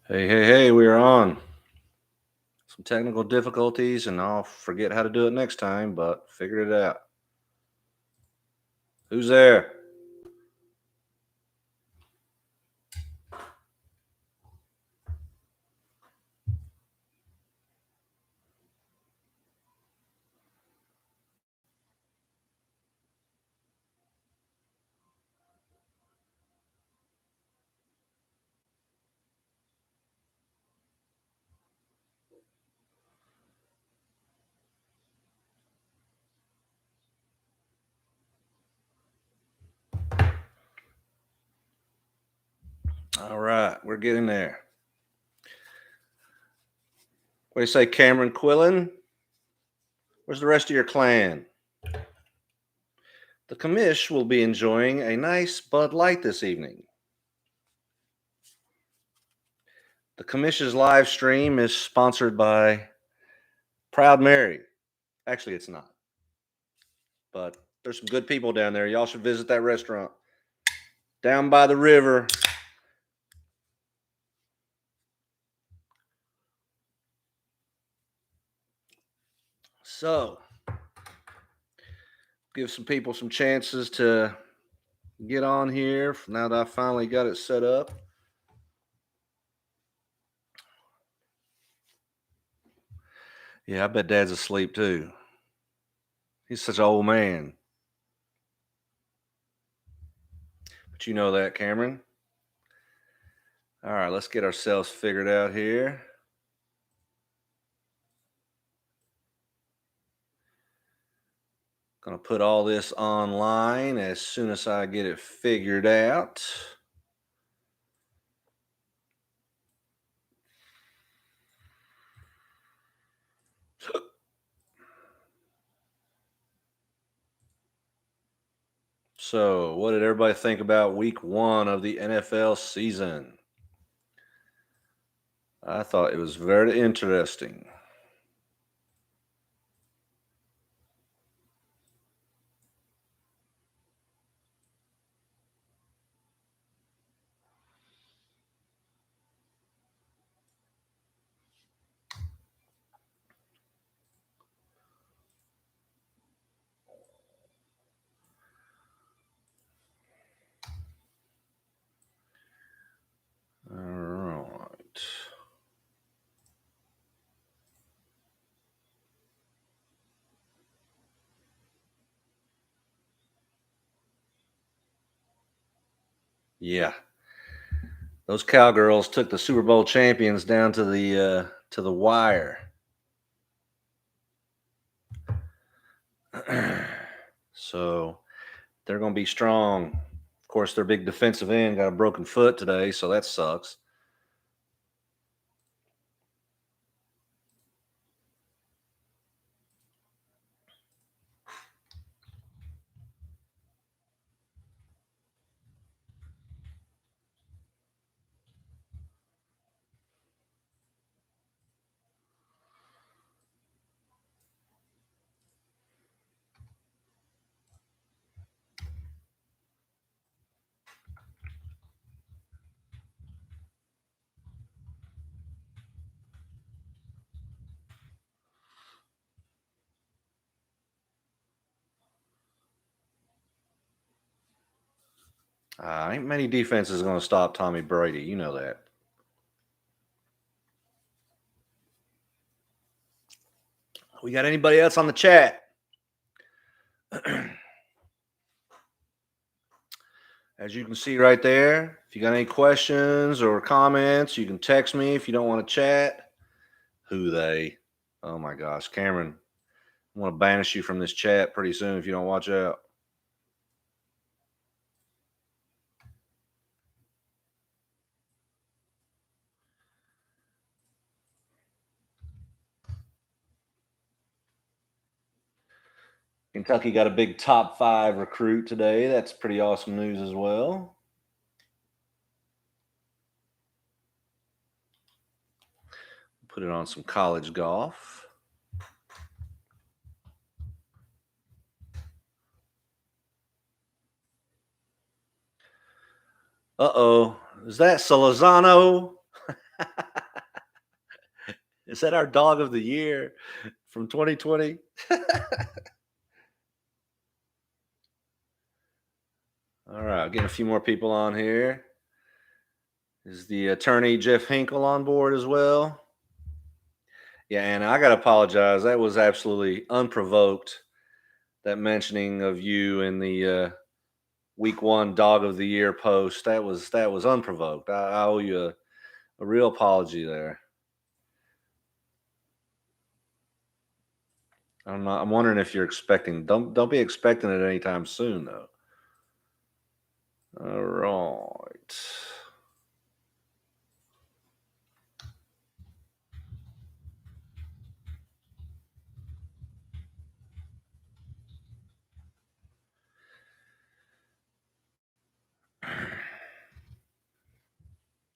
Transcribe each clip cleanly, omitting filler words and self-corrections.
Hey, we are on. Some technical difficulties, and I'll forget how to do it next time, but figured it out. Who's there? All right, we're getting there. What do you say, Cameron Quillen? Where's the rest of your clan? The commish will be enjoying a nice Bud Light this evening. The commish's live stream is sponsored by Proud Mary. Actually, it's not, but there's some good people down there. Y'all should visit that restaurant down by the river. So, give some people some chances to get on here now that I finally got it set up. Yeah, I bet Dad's asleep too. He's such an old man. But you know that, Cameron. All right, let's get ourselves figured out here. Gonna put all this online as soon as I get it figured out. So, what did everybody think about week 1 of the NFL season? I thought it was very interesting. All right. Yeah. Those Cowgirls took the Super Bowl champions down to the wire. So they're going to be strong. Of course, their big defensive end got a broken foot today, so that sucks. Ain't many defenses going to stop Tommy Brady. You know that. We got anybody else on the chat? As you can see right there, if you got any questions or comments, you can text me if you don't want to chat. Who they? Oh my gosh, Cameron, I want to banish you from this chat pretty soon if you don't watch out. Kentucky got a big top 5 recruit today. That's pretty awesome news as well. Put it on some college golf. Uh-oh. Is that Salazano? Is that our dog of the year from 2020? All right, getting a few more people on here. Is the attorney Jeff Hinkle on board as well? Yeah, and I got to apologize. That was absolutely unprovoked. That mentioning of you in the week one dog of the year post. That was unprovoked. I owe you a real apology there. I'm wondering if you're expecting. Don't be expecting it anytime soon though. All right.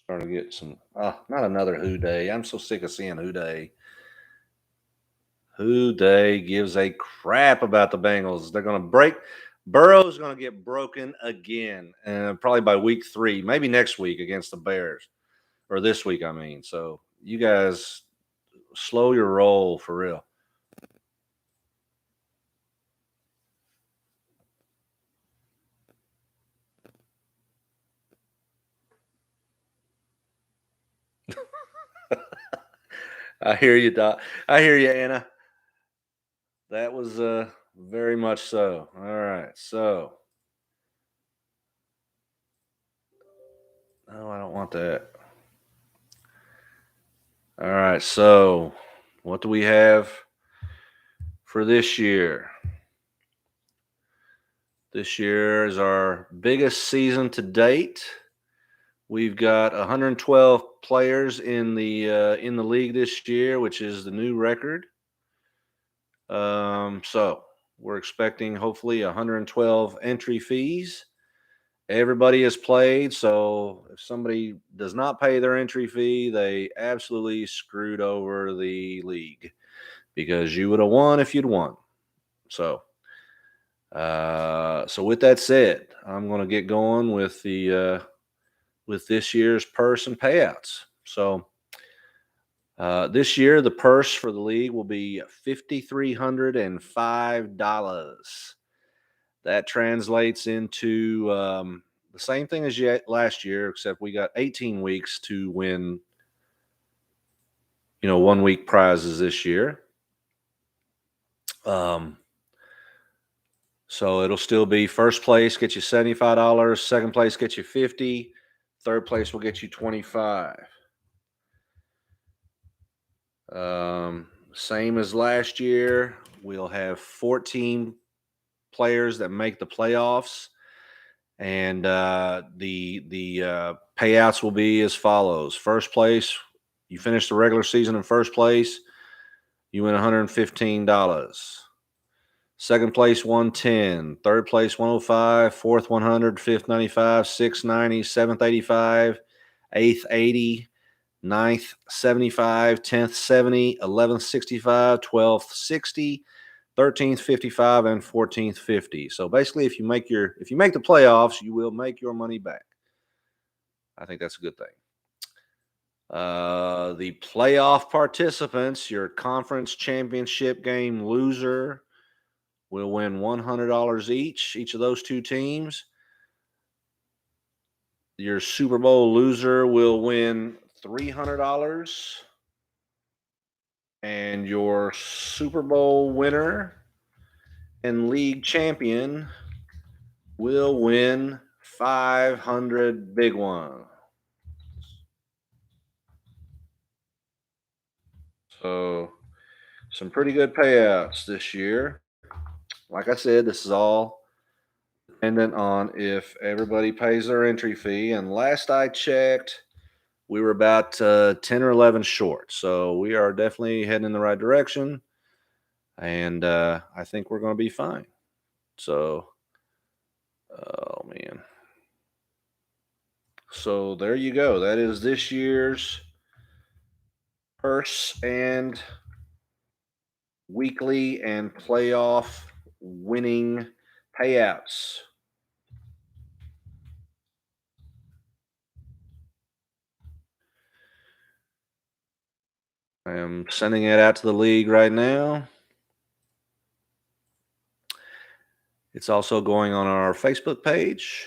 Starting to get some. Not another Who Day. I'm so sick of seeing Who Day. Who Day gives a crap about the Bengals. They're going to break. Burrow's going to get broken again, and probably by week 3, maybe next week against the Bears, or this week. I mean, so you guys slow your roll for real. I hear you, Doc. I hear you, Anna. That was very much so. All right, so no, I don't want that. All right, so what do we have for this year? This year is our biggest season to date. We've got 112 players in the league this year, which is the new record. So we're expecting hopefully 112 entry fees. Everybody has played, so if somebody does not pay their entry fee, they absolutely screwed over the league because you would have won if you'd won. So, so with that said, I'm going to get going with the with this year's purse and payouts. So, this year the purse for the league will be $5,305. That translates into the same thing as last year, except we got 18 weeks to win, 1 week prizes this year. So it'll still be first place get you $75, second place get you 50, third place will get you 25. Same as last year, we'll have 14 players that make the playoffs. And the payouts will be as follows. First place, you finish the regular season in first place, you win $115. Second place, 110. Third place, 105. Fourth, 100. Fifth, 95. Sixth, 90. Seventh, 85. Eighth, 80. Ninth, 75. 10th, 70. 11th, 65. 12th, 60. 13th 55 and 14th 50. So basically if you make the playoffs, you will make your money back. I think that's a good thing. The playoff participants, your conference championship game loser will win $100 each of those two teams. Your Super Bowl loser will win $300, and your Super Bowl winner and league champion will win 500 big one. So some pretty good payouts this year. Like I said, this is all dependent on if everybody pays their entry fee. And last I checked, we were about 10 or 11 short. So we are definitely heading in the right direction. And I think we're going to be fine. So, oh man. So there you go. That is this year's purse and weekly and playoff winning payouts. I am sending it out to the league right now. It's also going on our Facebook page.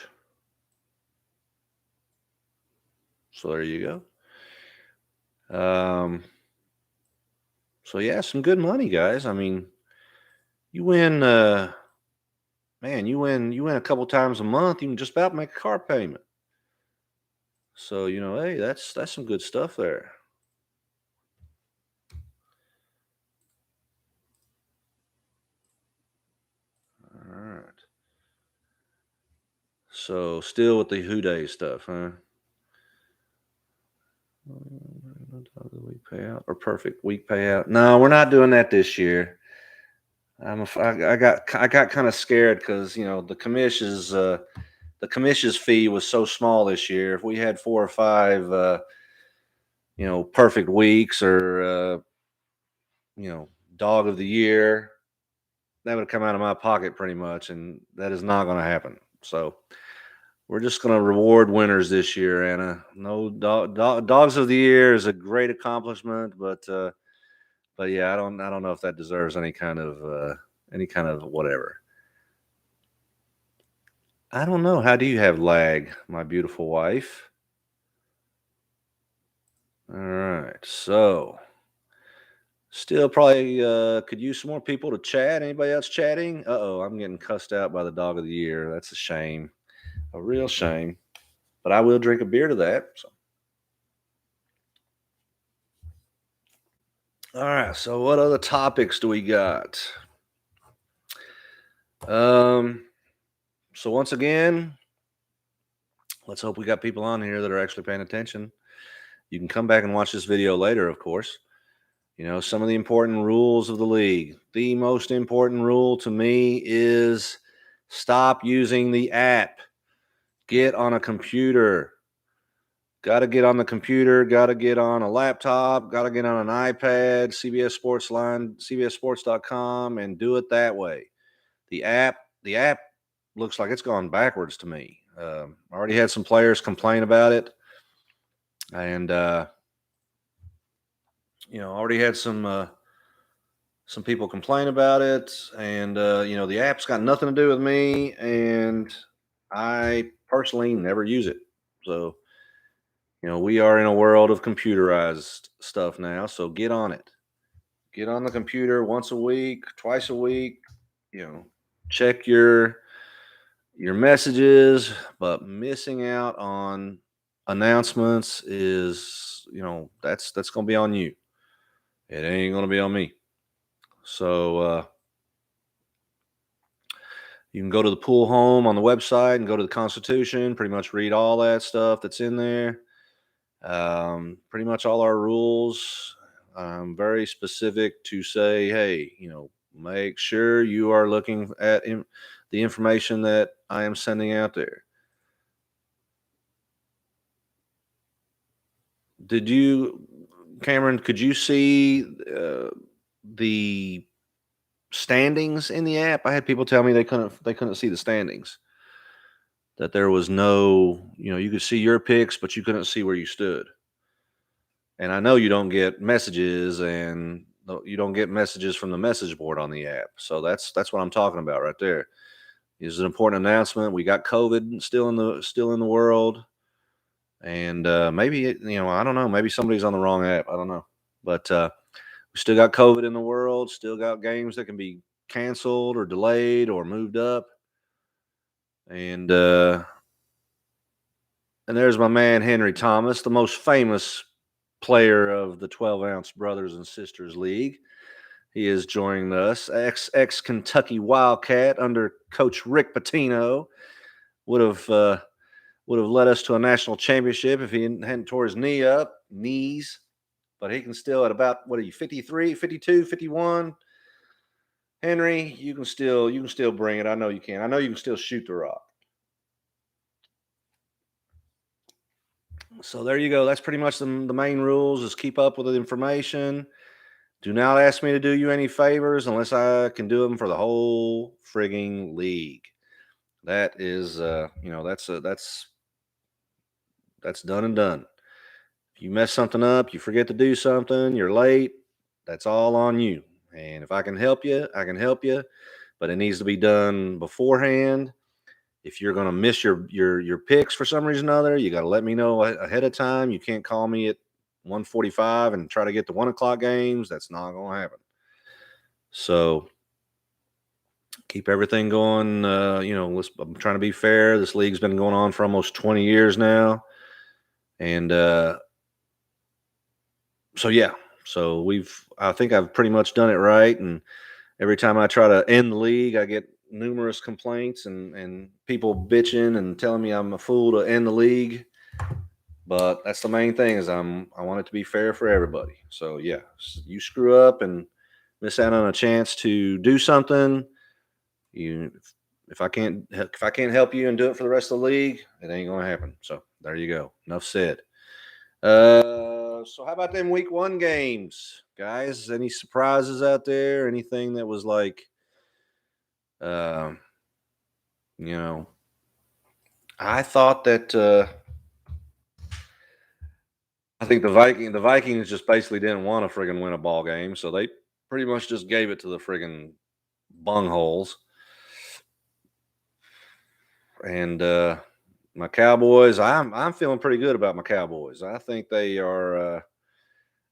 So there you go. So yeah, some good money, guys. I mean, you win, man, you win a couple times a month, you can just about make a car payment. So, hey, that's some good stuff there. All right. So still with the Who Day stuff, huh? Week payout or perfect week payout? No, we're not doing that this year. I got kind of scared because the commission's fee was so small this year. If we had 4 or 5 perfect weeks or dog of the year, that would come out of my pocket pretty much, and that is not going to happen. So we're just going to reward winners this year, Anna. No dogs of the year is a great accomplishment, but yeah, I don't know if that deserves any kind of whatever. I don't know. How do you have lag, my beautiful wife? All right, so still probably could use some more people to chat. Anybody else chatting? Uh-oh, I'm getting cussed out by the dog of the year. That's a shame. A real shame. But I will drink a beer to that. So. All right, so what other topics do we got? So once again, let's hope we got people on here that are actually paying attention. You can come back and watch this video later, of course. Some of the important rules of the league. The most important rule to me is stop using the app. Get on a computer. Got to get on the computer. Got to get on a laptop. Got to get on an iPad, CBS Sports Line, CBSSports.com, and do it that way. The app looks like it's gone backwards to me. I already had some players complain about it, and already had some people complain about it, and the app's got nothing to do with me, and I personally never use it. So we are in a world of computerized stuff now, so get on it. Get on the computer once a week, twice a week. Check your messages, but missing out on announcements is, that's going to be on you. It ain't going to be on me. So you can go to the pool home on the website and go to the Constitution, pretty much read all that stuff that's in there. Pretty much all our rules, very specific to say, hey, make sure you are looking at the information that I am sending out there. Did you, Cameron, could you see the standings in the app? I had people tell me they couldn't see the standings. That there was no, you could see your picks, but you couldn't see where you stood. And I know you don't get messages, and you don't get messages from the message board on the app. So that's what I'm talking about right there. It's an important announcement. We got COVID still in the world, and maybe I don't know. Maybe somebody's on the wrong app. I don't know, but we still got COVID in the world. Still got games that can be canceled or delayed or moved up, and there's my man Henry Thomas, the most famous player of the 12-ounce brothers and sisters league. He is joining us. Ex Kentucky Wildcat under Coach Rick Pitino would have led us to a national championship if he hadn't tore his knees. But he can still, at about, what are you, 53, 52, 51? Henry, you can still bring it. I know you can. I know you can still shoot the rock. So there you go. That's pretty much the main rules, is keep up with the information. Do not ask me to do you any favors unless I can do them for the whole frigging league. That is, that's done and done. If you mess something up, you forget to do something, you're late, that's all on you. And if I can help you, I can help you, but it needs to be done beforehand. If you're going to miss your picks for some reason or other, you got to let me know ahead of time. You can't call me at 1:45 and try to get the 1 o'clock games. That's not going to happen. So keep everything going. I'm trying to be fair. This league's been going on for almost 20 years now. And so I think I've pretty much done it right. And every time I try to end the league, I get numerous complaints and people bitching and telling me I'm a fool to end the league. But that's the main thing is I want it to be fair for everybody. So yeah, you screw up and miss out on a chance to do something. If I can't help you and do it for the rest of the league, it ain't gonna happen. So there you go. Enough said. So how about them week 1 games, guys? Any surprises out there? Anything that was like, uh, I thought that I think the Vikings just basically didn't want to friggin' win a ball game, so they pretty much just gave it to the friggin' bungholes. And my Cowboys, I'm feeling pretty good about my Cowboys. I think they are.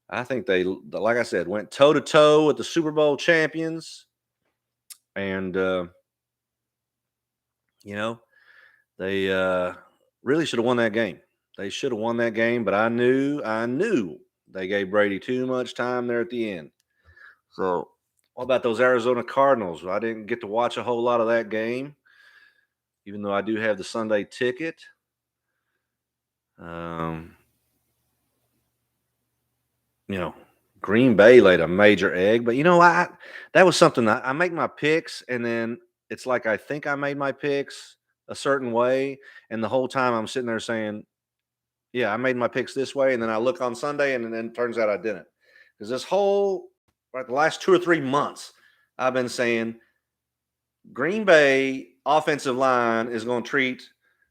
I think they, like I said, went toe to toe with the Super Bowl champions, and they really should have won that game. They should have won that game, but I knew they gave Brady too much time there at the end. So, what about those Arizona Cardinals? I didn't get to watch a whole lot of that game, even though I do have the Sunday ticket. Green Bay laid a major egg, but that was something I make my picks, and then it's like I think I made my picks a certain way, and the whole time I'm sitting there saying, yeah, I made my picks this way, and then I look on Sunday, and then it turns out I didn't. Because this whole the last 2 or 3 months, I've been saying Green Bay offensive line is going to treat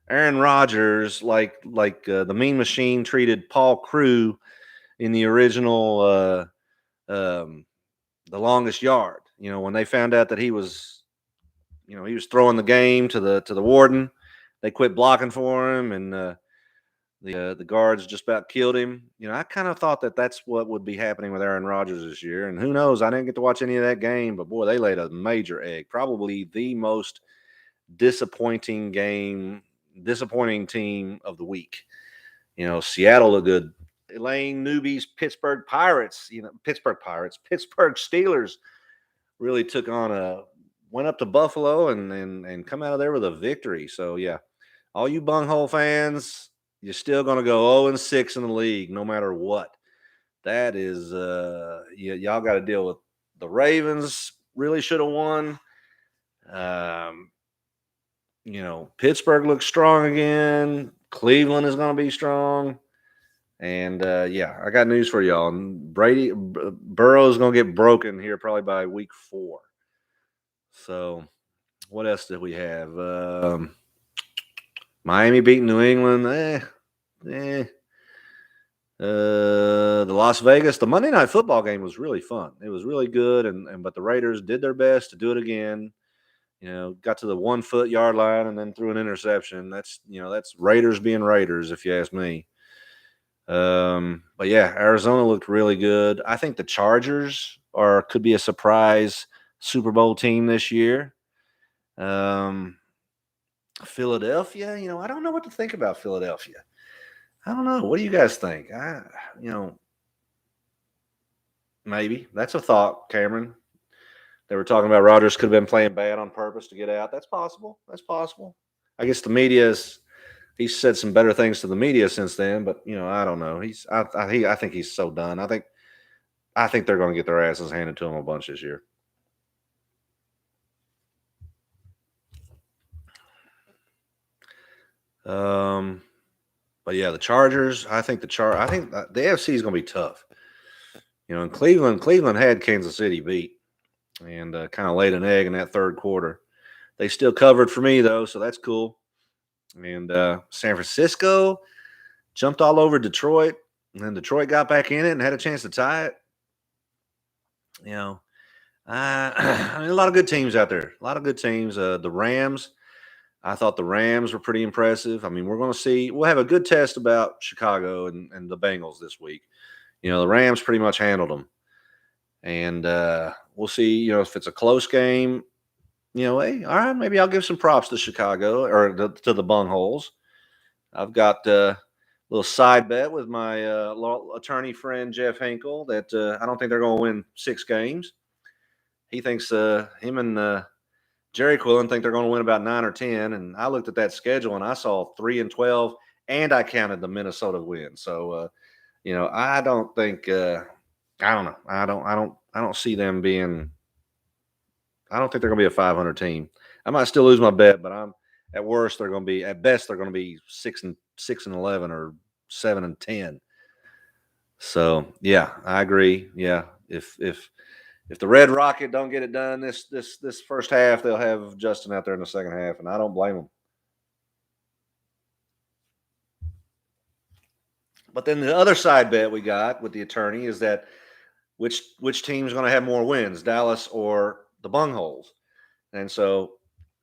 Aaron Rodgers like the Mean Machine treated Paul Crew in the original The Longest Yard. When they found out that he was throwing the game to the warden, they quit blocking for him, and the guards just about killed him. I kind of thought that that's what would be happening with Aaron Rodgers this year. And who knows? I didn't get to watch any of that game, but boy, they laid a major egg. Probably the most disappointing team of the week. Seattle looked good. Elaine Newby's Pittsburgh Steelers really went up to Buffalo and come out of there with a victory. So yeah, all you bunghole fans, you're still going to go 0-6 in the league, no matter what. That is, y'all got to deal with the Ravens. Really should have won. Pittsburgh looks strong again. Cleveland is going to be strong. And I got news for y'all. Burrow is going to get broken here probably by week 4. So, what else did we have? Miami beating New England. The Monday Night Football game was really fun. It was really good, but the Raiders did their best to do it again. Got to the 1 foot yard line and then threw an interception. That's Raiders being Raiders, if you ask me. But yeah, Arizona looked really good. I think the Chargers could be a surprise Super Bowl team this year. Philadelphia, I don't know what to think about Philadelphia. I don't know. What do you guys think? Maybe that's a thought, Cameron. They were talking about Rodgers could have been playing bad on purpose to get out. That's possible. I guess the he's said some better things to the media since then, but I don't know. I think he's so done. I think they're going to get their asses handed to him a bunch this year. But yeah, the Chargers. I think the AFC is going to be tough. And Cleveland had Kansas City beat and kind of laid an egg in that third quarter. They still covered for me though, so that's cool. And San Francisco jumped all over Detroit. And then Detroit got back in it and had a chance to tie it. You know, I mean, a lot of good teams out there. A lot of good teams. The Rams. I thought the Rams were pretty impressive. I mean, we're going to see. We'll have a good test about Chicago and the Bengals this week. The Rams pretty much handled them, and we'll see. If it's a close game, hey, all right, maybe I'll give some props to Chicago or to the Bungholes. I've got a little side bet with my law attorney friend Jeff Hinkle that I don't think they're going to win 6 games. He thinks him and Jerry Quillen think they're going to win about 9 or 10. And I looked at that schedule and I saw 3-12, and I counted the Minnesota win. So I don't think I don't know. I don't see them being. I don't think they're going to be a 500 team. I might still lose my bet, but at worst they're going to be, at best they're going to be 6-11 or 7-10. So yeah, I agree. Yeah, if the Red Rocket don't get it done this first half, they'll have Justin out there in the second half, and I don't blame them. But then the other side bet we got with the attorney is that which team's going to have more wins, Dallas or the Bungholes. And so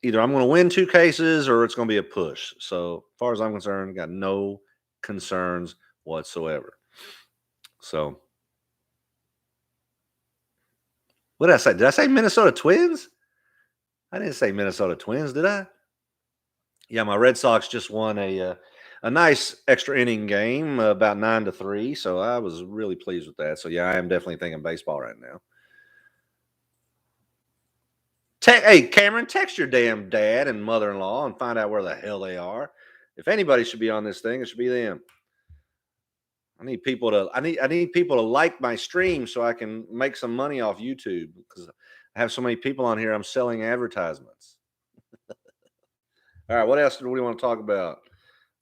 either I'm going to win 2 cases or it's going to be a push. So as far as I'm concerned, got no concerns whatsoever. So what did I say? Did I say Minnesota Twins? I didn't say Minnesota Twins, did I? Yeah, my Red Sox just won a nice extra inning game, about 9-3. So I was really pleased with that. So yeah, I am definitely thinking baseball right now. Hey, Cameron, text your damn dad and mother-in-law and find out where the hell they are. If anybody should be on this thing, it should be them. I need people to like my stream so I can make some money off YouTube, because I have so many people on here. I'm selling advertisements. All right, what else do we want to talk about?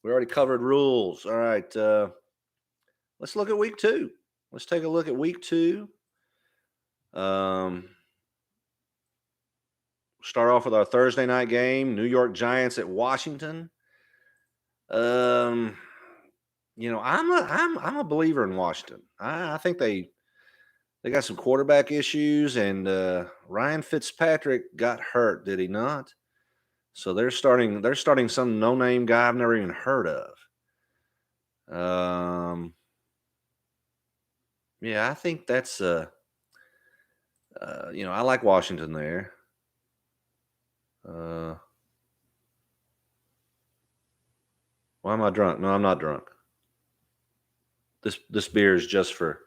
We already covered rules. All right, let's look at week 2. Let's take a look at week 2. Start off with our Thursday night game, New York Giants at Washington. I'm a believer in Washington. I think they got some quarterback issues, and Ryan Fitzpatrick got hurt, did he not? So they're starting some no-name guy I've never even heard of. Yeah, I think that's I like Washington there. Why am I drunk? No, I'm not drunk. This beer is just for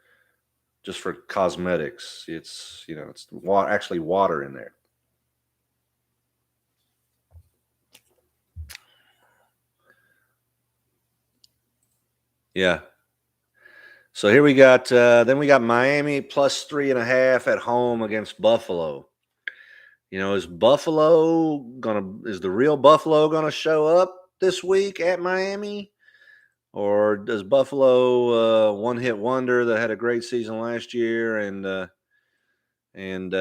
cosmetics. It's actually water in there. Yeah. So here we got then we got Miami plus 3.5 at home against Buffalo. Is the real Buffalo gonna show up this week at Miami? Or does Buffalo one-hit wonder that had a great season last year, and is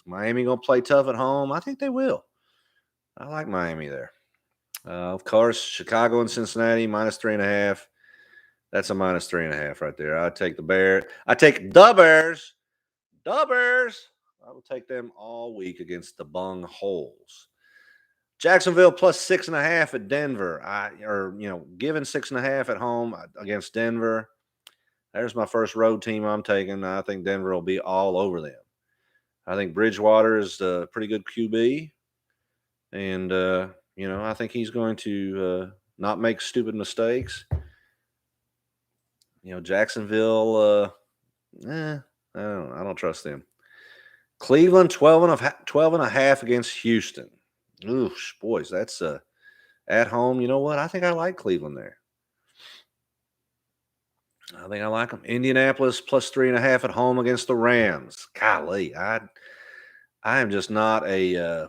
Miami going to play tough at home? I think they will. I like Miami there. Of course, Chicago and Cincinnati minus 3.5. That's a minus 3.5 right there. I take the Bears. I take the Bears. The Bears. I will take them all week against the Bungholes. Jacksonville plus 6.5 at Denver. Given 6.5 at home against Denver. There's my first road team I'm taking. I think Denver will be all over them. I think Bridgewater is a pretty good QB. And, I think he's going to not make stupid mistakes. Jacksonville, I don't trust them. Cleveland, 12.5 against Houston. Ooh, boys, that's at home. You know what? I think I like Cleveland there. I think I like them. Indianapolis plus 3.5 at home against the Rams. Golly, I am just not a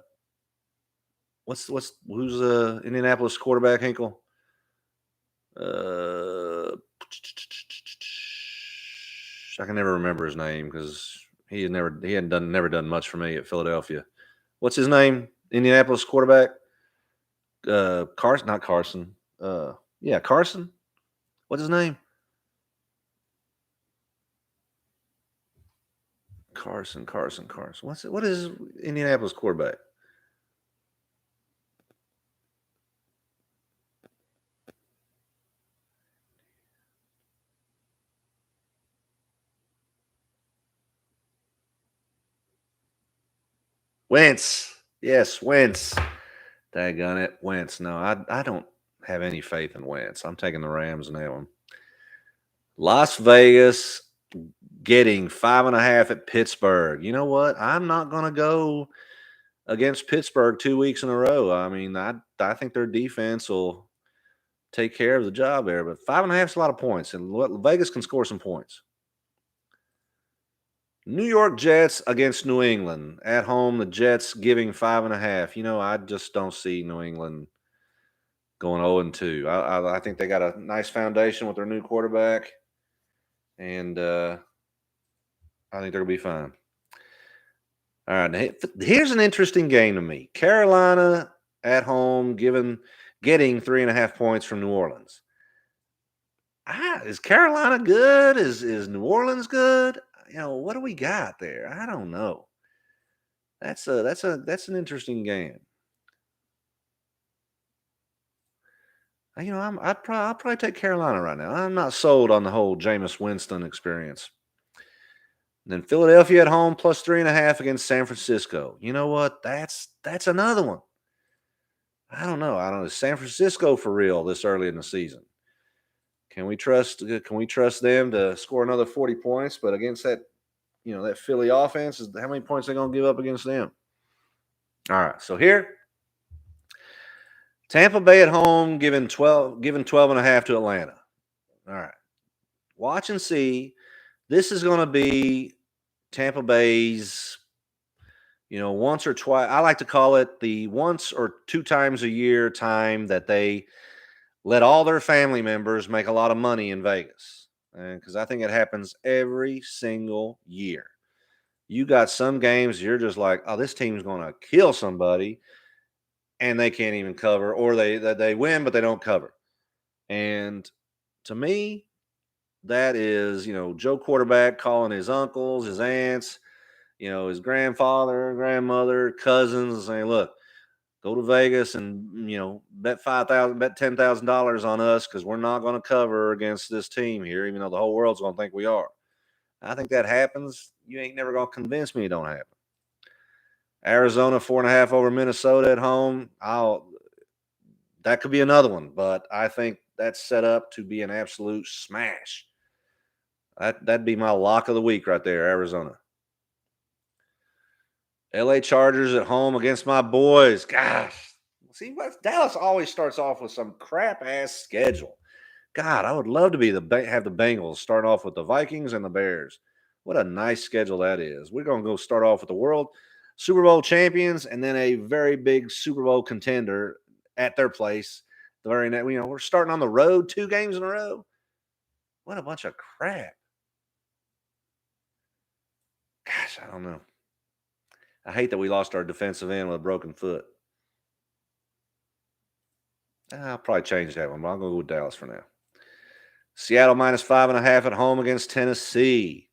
who's Indianapolis quarterback, Hinkle? I can never remember his name because he had never done much for me at Philadelphia. What's his name? Indianapolis quarterback? Carson, not Carson. Carson. What's his name? Carson. What is Indianapolis quarterback? Wentz. Yes, Wentz. Daggone it, Wentz. No, I don't have any faith in Wentz. I'm taking the Rams in that one. Las Vegas getting 5.5 at Pittsburgh. You know what? I'm not going to go against Pittsburgh 2 weeks in a row. I mean, I think their defense will take care of the job there. But 5.5 is a lot of points, and Vegas can score some points. New York Jets against New England at home. The Jets giving 5.5. You know, I just don't see New England going 0-2. I think they got a nice foundation with their new quarterback, and I think they're gonna be fine. All right, here's an interesting game to me. Carolina at home, getting 3.5 points from New Orleans. Is Carolina good? Is New Orleans good? You know, what do we got there? I don't know. That's an interesting game. You know, I'll probably take Carolina right now. I'm not sold on the whole Jameis Winston experience. And then Philadelphia at home plus 3.5 against San Francisco. You know what? That's another one. I don't know. Is San Francisco for real this early in the season? Can we trust them to score another 40 points? But against that, that Philly offense, how many points are they gonna give up against them? All right. So here, Tampa Bay at home giving 12.5 to Atlanta. All right. Watch and see. This is going to be Tampa Bay's, once or twice. I like to call it the once or two times a year time that they let all their family members make a lot of money in Vegas. Because I think it happens every single year. You got some games you're just like, oh, this team's going to kill somebody, and they can't even cover, or they win but they don't cover. And to me, that is, Joe Quarterback calling his uncles, his aunts, his grandfather, grandmother, cousins, saying, look, go to Vegas and, bet $10,000 on us because we're not going to cover against this team here, even though the whole world's going to think we are. I think that happens. You ain't never going to convince me it don't happen. Arizona 4.5 over Minnesota at home. That could be another one, but I think that's set up to be an absolute smash. That'd be my lock of the week right there, Arizona. LA Chargers at home against my boys. Gosh, see, Dallas always starts off with some crap ass schedule. God, I would love to have the Bengals start off with the Vikings and the Bears. What a nice schedule that is. We're going to go start off with the World Super Bowl champions and then a very big Super Bowl contender at their place. The very next, we're starting on the road 2 games in a row. What a bunch of crap. Gosh, I don't know. I hate that we lost our defensive end with a broken foot. I'll probably change that one, but I'm going to go with Dallas for now. Seattle minus 5.5 at home against Tennessee.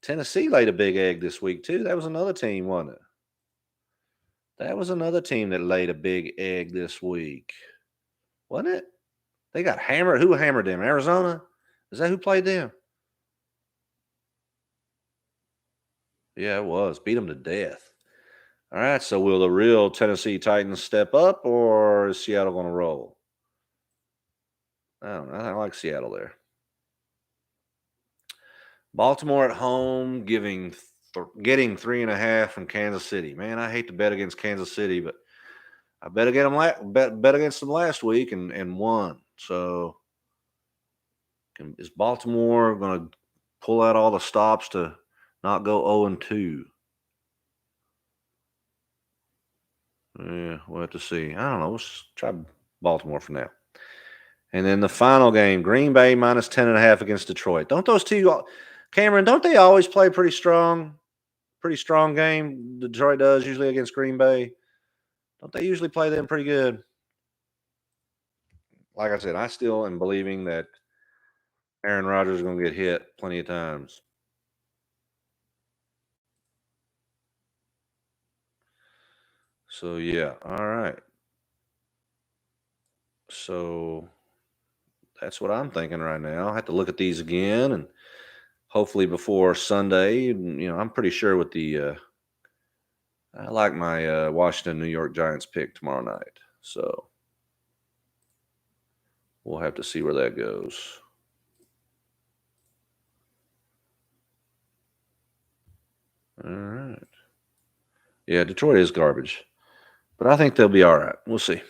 Tennessee laid a big egg this week, too. That was another team, wasn't it? That was another team that laid a big egg this week. Wasn't it? They got hammered. Who hammered them? Arizona? Is that who played them? Yeah, it was. Beat them to death. All right, so will the real Tennessee Titans step up, or is Seattle going to roll? I don't know. I like Seattle there. Baltimore at home getting 3.5 from Kansas City. Man, I hate to bet against Kansas City, but I bet against them last week and won. So is Baltimore going to pull out all the stops to not go 0-2? Yeah, we'll have to see. I don't know. Let's try Baltimore for now. And then the final game, Green Bay minus 10.5 against Detroit. Don't those two, Cameron, don't they always play pretty strong? Pretty strong game, Detroit does, usually against Green Bay. Don't they usually play them pretty good? Like I said, I still am believing that Aaron Rodgers is going to get hit plenty of times. So, yeah. All right. So, that's what I'm thinking right now. I have to look at these again, and hopefully before Sunday, I'm pretty sure with the I like my Washington New York Giants pick tomorrow night. So, we'll have to see where that goes. All right. Yeah, Detroit is garbage, but I think they'll be all right. We'll see.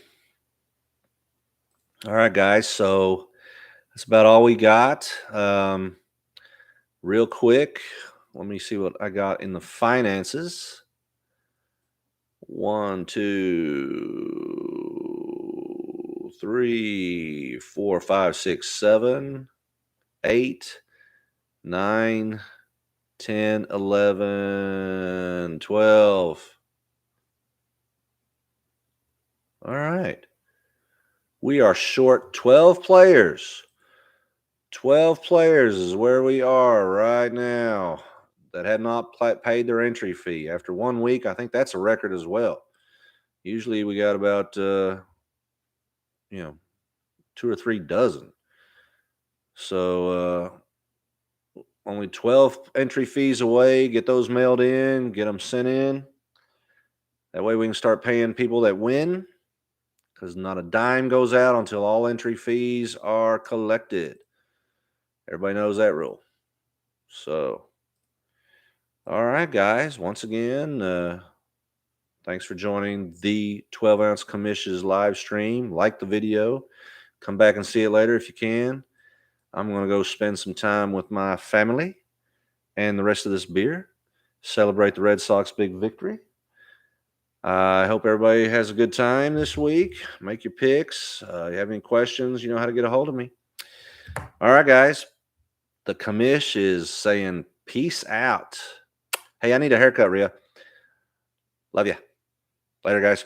All right, guys. So that's about all we got. Real quick, let me see what I got in the finances. 1, 2, 3, 4, 5, 6, 7, 8, 9, 10, 11, 12. All right. We are short 12 players. 12 players is where we are right now that had not paid their entry fee. After 1 week, I think that's a record as well. Usually we got about, 2 or 3 dozen. So only 12 entry fees away. Get those mailed in, get them sent in. That way we can start paying people that win, because not a dime goes out until all entry fees are collected. Everybody knows that rule. So, all right, guys. Once again, thanks for joining the 12 Ounce Commish's live stream. Like the video. Come back and see it later if you can. I'm going to go spend some time with my family and the rest of this beer. Celebrate the Red Sox big victory. I hope everybody has a good time this week. Make your picks. You have any questions, you know how to get a hold of me. All right, guys. The commish is saying peace out. Hey, I need a haircut, Rhea. Love you. Later, guys.